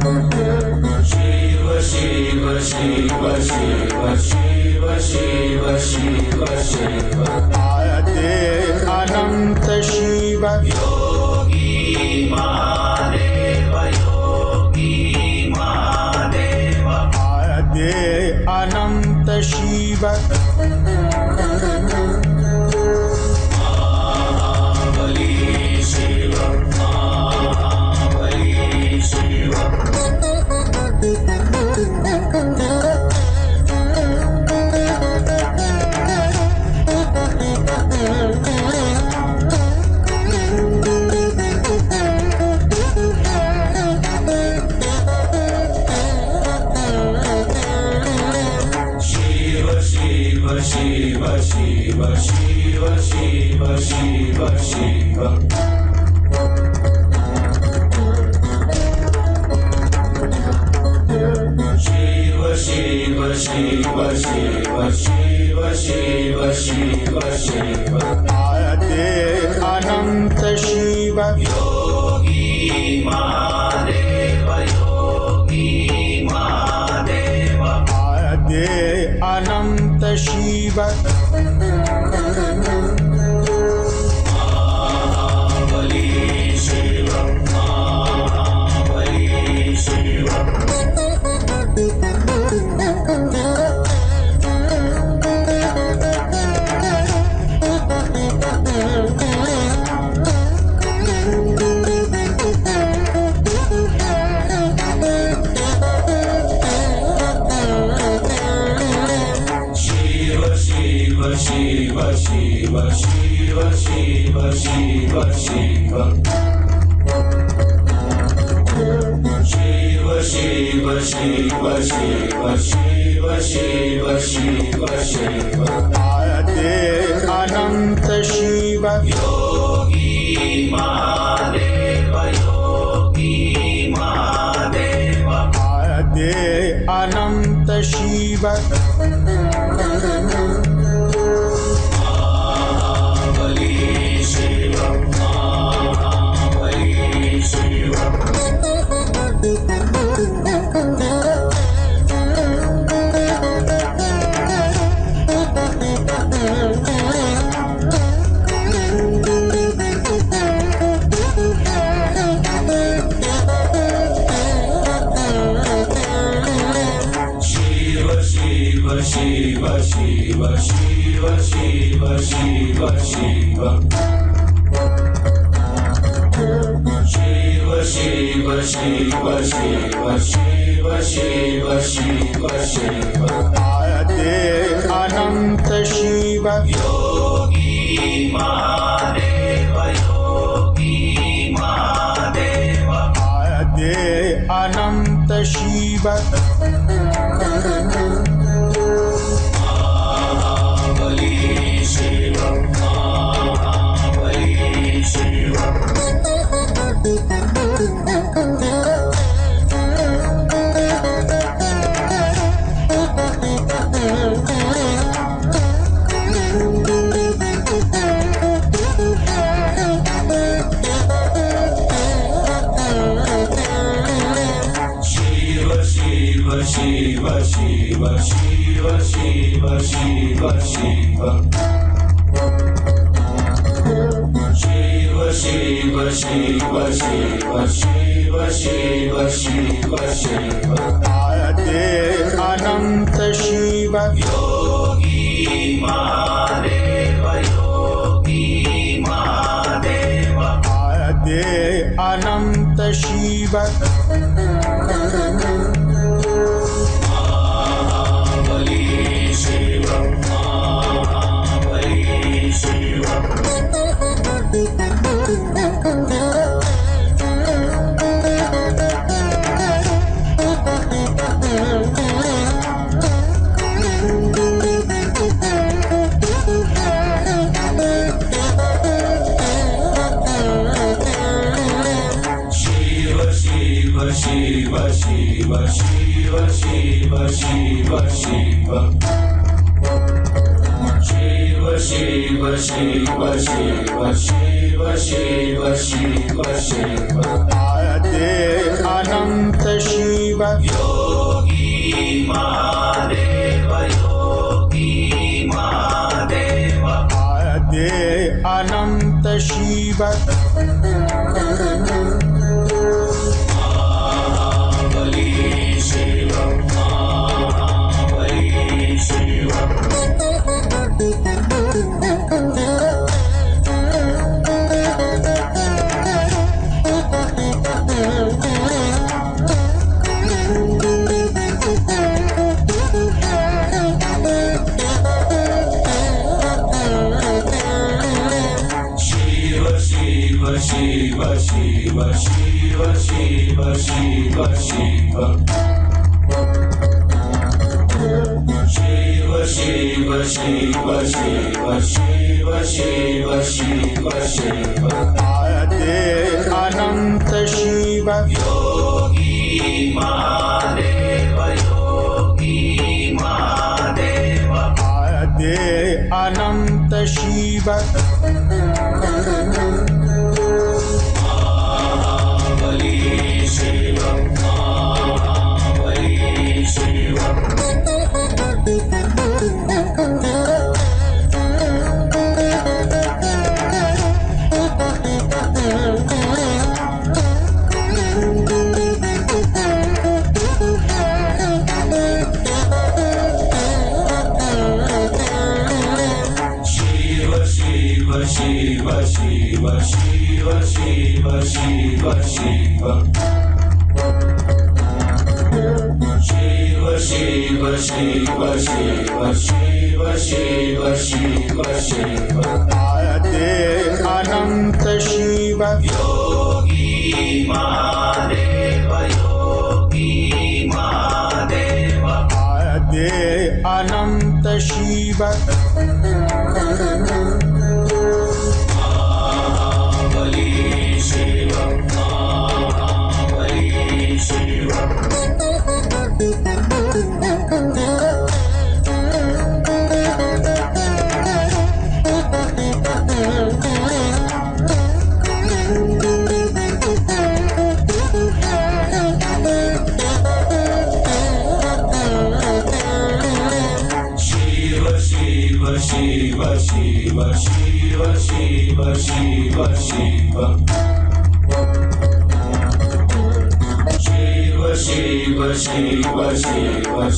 Shiva Shiva Shiva Shiva Shiva Shiva Shiva Shiva Ade Ananta Shiva Yogi Mahadeva Yogi Mahadeva Ade Ananta Shiva Mahabali Shiva Mahabali Shiva Shiva Shiva Shiva Shiva Shiva Shiva Shiva Shiva Shiva Shiva Shiva Shiva Shiva Shiva Shiva Shiva Ade Ananta Shiva Yogi Mahadeva Yogi Mahadeva Ade Ananta Shiva Mahabali Shiva Mahabali Shiva Shiva Shiva Shiva Shiva Shiva Shiva Shiva Shiva Shiva Shiva Shiva Shiva Shiva Shiva Shiva Shiva Ade Ananta Shiva Yogi Mahadeva Yogi Mahadeva Ade Ananta Shiva Mahabali Shiva Mahabali Shiva Shiva Shiva Shiva Shiva Shiva Shiva Shiva Shiva Shiva Shiva Shiva Shiva Shiva Shiva Shiva Shiva Ade Ananta Shiva Yogi Mahadeva Yogi Mahadeva Ade Ananta Shiva Mahabali Shiva Mahabali Shiva Shiva Shiva Shiva Shiva Shiva Shiva Shiva Shiva Shiva Shiva Shiva Shiva Shiva Shiva Shiva Shiva Ade Ananta Shiva Yogi Mahadeva Yogi Mahadeva Ade Ananta Shiva Mahabali Shiva Mahabali Shiva Shiva Shiva Shiva Shiva Shiva Shiva Shiva Shiva Shiva Shiva Shiva Shiva Shiva Shiva Shiva Shiva Mahadev Anant Shiv Yogi Mahadev Yogi Mahadev Mahadev Anant Shiv Mahabali Shiv Mahabali Shiv Shiv Shiv Shiv Shiv Shiv Shiv Shiv Shiv Shiv Shiv Shiv Shiv Shiv Shiv Shiv Mahadev Anant Shiv Yogi Mahadev Yogi Mahadev Mahadev Anant Shiv Mahabali Shiv Mahabali Shiv Shiv Shiv Shiv Shiv Shiv Shiv Shiv Shiv Shiv Shiv Shiv Shiv Shiv Shiv Shiv Shiv Mahadev Anant Shiv Yogi Mahadev Yogi Mahadev Mahadev Anant Shiv Mahabali Shiv Mahabali Shiv Shiv Shiv Shiv Shiv Shiv Shiv Shiv Shiv Shiv Shiv Shiv Shiv Shiv